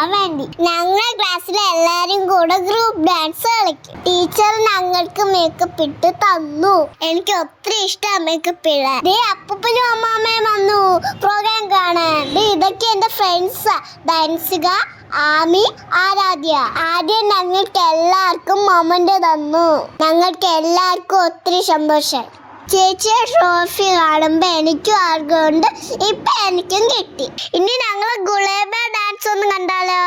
ആവാൻ വേണ്ടി ഞങ്ങൾ ക്ലാസ്സിലെ എല്ലാരും കൂടെ ഗ്രൂപ്പ് ഡാൻസ് കളിക്കും. ടീച്ചർ ഞങ്ങൾക്ക് മേക്കപ്പ് ഇട്ട് തന്നു. എനിക്ക് ഒത്തിരി ഇഷ്ടമാണ് മേക്കപ്പ് ഇടാൻ. അപ്പൂപ്പനും അമ്മാമ്മയും വന്നു പ്രോഗ്രാം കാണാൻ. ഇതൊക്കെ എന്റെ ഫ്രണ്ട്സാ. ധൻസിക, ആമി, ആരാധ്യ. ആദ്യം ഞങ്ങൾക്ക് എല്ലാവർക്കും മൊമെന്റ് തന്നു. ഞങ്ങൾക്ക് എല്ലാവർക്കും ഒത്തിരി സന്തോഷം. ചേച്ചിയെ ട്രോഫി കാണുമ്പോ എനിക്കും ആർക്കുണ്ട്. ഇപ്പൊ എനിക്കും കിട്ടി. ഇനി ഞങ്ങൾ ഗുലേബ ഡാൻസ് ഒന്ന് കണ്ടാലോ?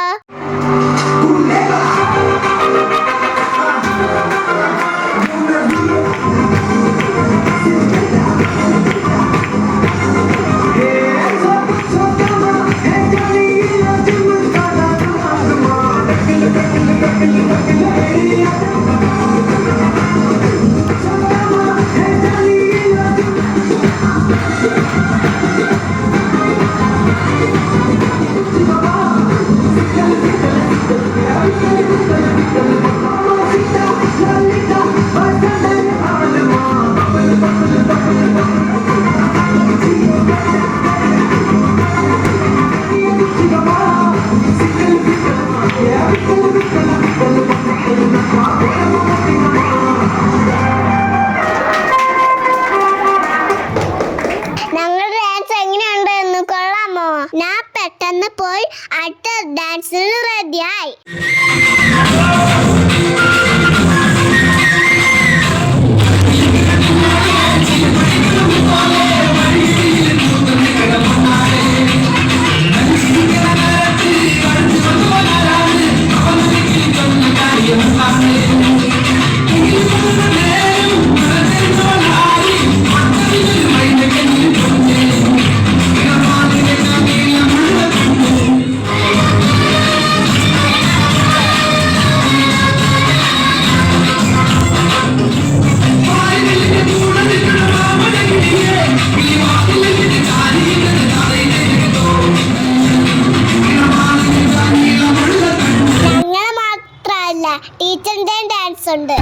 ഞാൻ പെട്ടെന്ന് പോയി അടുത്ത ഡാൻസിന് റെഡിയായി. ടീച്ചറിന്റെ ഡാൻസ് ഉണ്ട്.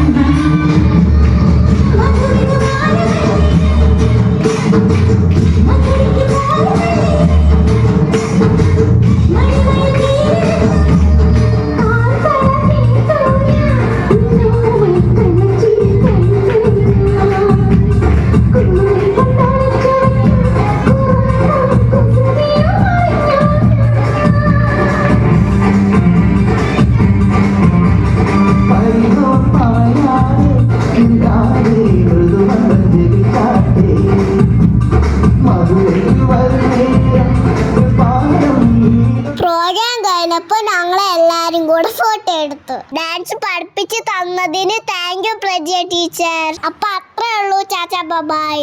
പ്രോഗ്രാം കഴിഞ്ഞപ്പോ ഞങ്ങളെ എല്ലാരും കൂടെ ഫോട്ടോ എടുത്തു. ഡാൻസ് പഠിപ്പിച്ച് തന്നതിന് താങ്ക് യു പ്രജിയ ടീച്ചർ. അപ്പൊ അത്രേ ഉള്ളൂ. ചാച്ചാ ബൈ.